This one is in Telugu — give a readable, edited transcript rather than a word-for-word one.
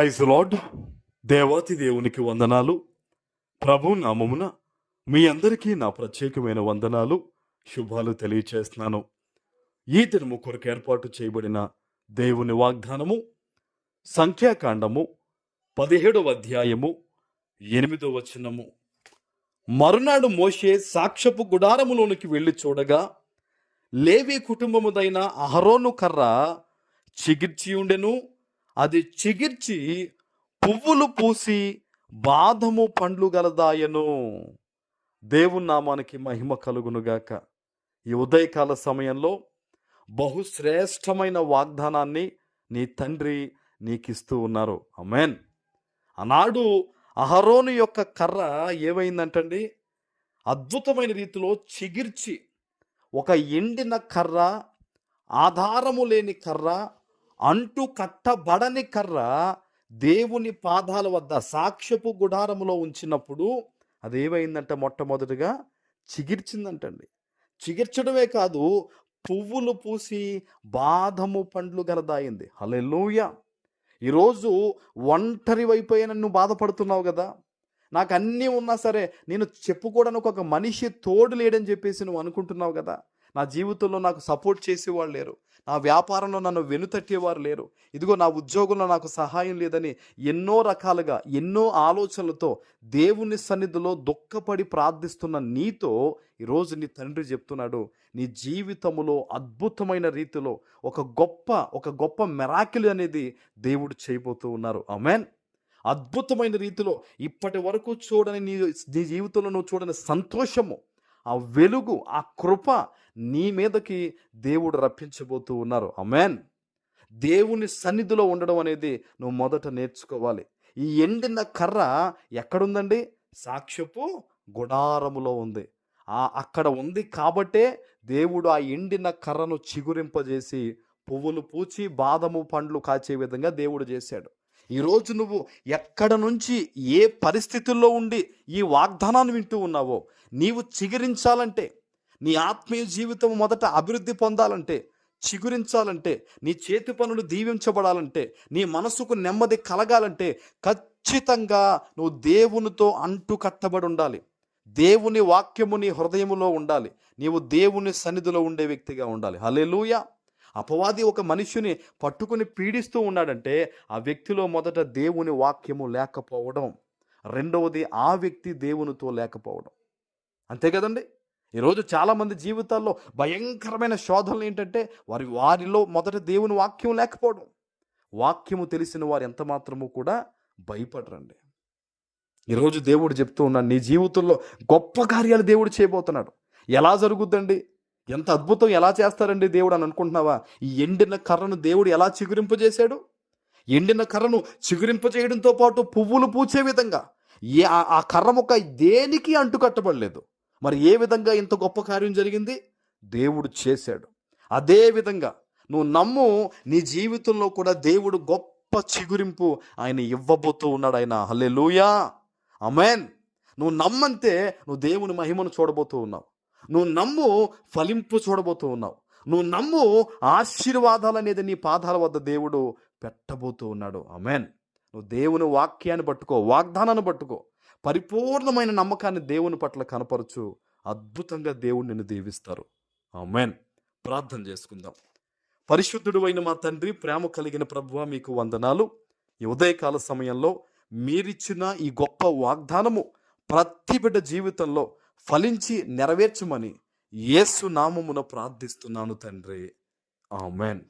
Praise lord. దేవాతి దేవునికి వందనాలు. ప్రభు నామమున మీ అందరికీ నా ప్రత్యేకమైన వందనాలు, శుభాలు తెలియచేస్తున్నాను. ఈ దినము కొరకు ఏర్పాటు చేయబడిన దేవుని వాగ్దానము సంఖ్యాకాండము 17వ అధ్యాయము 8వ వచనము. మరునాడు మోషే సాక్ష్యపు గుడారములోనికి వెళ్ళి చూడగా, లేవి కుటుంబముదైన అహరోను కర్ర చిగిర్చి ఉండెను. అది చిగిర్చి పువ్వులు పూసి బాదము పండ్లు గలదాయను. దేవుని నామానికి మహిమ కలుగునుగాక. ఈ ఉదయకాల సమయంలో బహుశ్రేష్టమైన వాగ్దానాన్ని నీ తండ్రి నీకిస్తూ ఉన్నారు. ఆమేన్. ఆనాడు అహరోను యొక్క కర్ర ఏమైందంటండి, అద్భుతమైన రీతిలో చిగిర్చి, ఒక ఎండిన కర్ర, ఆధారము లేని కర్ర, అంటు కట్టబడని కర్ర దేవుని పాదాల వద్ద సాక్ష్యపు గుడారములో ఉంచినప్పుడు అదేమైందంట, మొట్టమొదటిగా చిగిర్చిందంటండి. చిగిర్చడమే కాదు, పువ్వులు పూసి బాదము పండ్లు గలదాయింది. హల్లెలూయా. ఈరోజు ఒంటరి వైపోయిన నువ్వు బాధపడుతున్నావు కదా, నాకు అన్నీ ఉన్నా సరే నేను చెప్పుకోవడానికి ఒక మనిషి తోడు లేడని చెప్పేసి నువ్వు అనుకుంటున్నావు కదా. నా జీవితంలో నాకు సపోర్ట్ చేసేవాళ్ళు లేరు, నా వ్యాపారంలో నన్ను వెనుతట్టేవారు లేరు, ఇదిగో నా ఉద్యోగంలో నాకు సహాయం లేదని ఎన్నో రకాలుగా ఎన్నో ఆలోచనలతో దేవుని సన్నిధిలో దుఃఖపడి ప్రార్థిస్తున్న నీతో ఈరోజు నీ తండ్రి చెప్తున్నాడు, నీ జీవితంలో అద్భుతమైన రీతిలో ఒక గొప్ప మెరాకిల్ అనేది దేవుడు చేయబోతూ ఉన్నారు. ఆమేన్. అద్భుతమైన రీతిలో ఇప్పటి వరకు చూడని నీ జీవితంలో నువ్వు చూడని సంతోషము, ఆ వెలుగు, ఆ కృప నీ మీదకి దేవుడు రప్పించబోతూ ఉన్నారు. ఆమేన్. దేవుని సన్నిధిలో ఉండడం అనేది నువ్వు మొదట నేర్చుకోవాలి. ఈ ఎండిన కర్ర ఎక్కడుందండి? సాక్ష్యపు గుడారములో ఉంది. అక్కడ ఉంది కాబట్టే దేవుడు ఆ ఎండిన కర్రను చిగురింపజేసి పువ్వులు పూచి బాదము పండ్లు కాచే విధంగా దేవుడు చేశాడు. ఈరోజు నువ్వు ఎక్కడ నుంచి ఏ పరిస్థితుల్లో ఉండి ఈ వాగ్దానాన్ని వింటూ ఉన్నావో, నీవు చిగురించాలంటే, నీ ఆత్మీయ జీవితం మొదట అభివృద్ధి పొందాలంటే, చిగురించాలంటే, నీ చేతి పనులు దీవించబడాలంటే, నీ మనసుకు నెమ్మది కలగాలంటే ఖచ్చితంగా నువ్వు దేవునితో అంటు కట్టబడి ఉండాలి. దేవుని వాక్యము నీ హృదయములో ఉండాలి. నీవు దేవుని సన్నిధిలో ఉండే వ్యక్తిగా ఉండాలి. హల్లెలూయా. అపవాది ఒక మనిషిని పట్టుకుని పీడిస్తూ ఉన్నాడంటే ఆ వ్యక్తిలో మొదట దేవుని వాక్యము లేకపోవడం, రెండవది ఆ వ్యక్తి దేవునితో లేకపోవడం. అంతే కదండి. ఈరోజు చాలామంది జీవితాల్లో భయంకరమైన శోధనలు ఏంటంటే వారిలో మొదట దేవుని వాక్యం లేకపోవడం. వాక్యము తెలిసిన వారు ఎంత మాత్రము కూడా భయపడరండి. ఈరోజు దేవుడు చెప్తూ ఉన్నాడు, నీ జీవితంలో గొప్ప కార్యాలు దేవుడు చేయబోతున్నాడు. ఎలా జరుగుద్దండి? ఎంత అద్భుతం, ఎలా చేస్తారండి దేవుడు అని అనుకుంటున్నావా? ఈ ఎండిన కర్రను దేవుడు ఎలా చిగురింపజేశాడు? ఎండిన కర్రను చిగురింపజేయడంతో పాటు పువ్వులు పూచే విధంగా ఆ కర్ర మొక్క దేనికి అంటుకట్టబడలేదు. మరి ఏ విధంగా ఇంత గొప్ప కార్యం జరిగింది? దేవుడు చేశాడు. అదే విధంగా నువ్వు నమ్ము, నీ జీవితంలో కూడా దేవుడు గొప్ప చిగురింపు ఆయన ఇవ్వబోతూ ఉన్నాడు. ఆయన హల్లెలూయా. ఆమేన్. నువ్వు నమ్మంతే నువ్వు దేవుని మహిమను చూడబోతూ ఉన్నావు. నువ్వు నమ్ము, ఫలింపు చూడబోతూ ఉన్నావు. నువ్వు నమ్ము, ఆశీర్వాదాలు అనేది నీ పాదాల వద్ద దేవుడు పెట్టబోతూ ఉన్నాడు. ఆమేన్. నువ్వు దేవుని వాక్యాన్ని పట్టుకో, వాగ్దానాన్ని పట్టుకో, పరిపూర్ణమైన నమ్మకాన్ని దేవుని పట్ల కనపరచు. అద్భుతంగా దేవుడు నిన్ను దీవిస్తారు. ఆమేన్. ప్రార్థన చేసుకుందాం. పరిశుద్ధుడు అయిన మా తండ్రి, ప్రేమ కలిగిన ప్రభువా, మీకు వందనాలు. ఈ ఉదయకాల సమయంలో మీరిచ్చిన ఈ గొప్ప వాగ్దానము ప్రతి బిడ్డ జీవితంలో ఫలించి నెరవేర్చమని యేసు నామమున ప్రార్థిస్తున్నాను తండ్రి. ఆమేన్.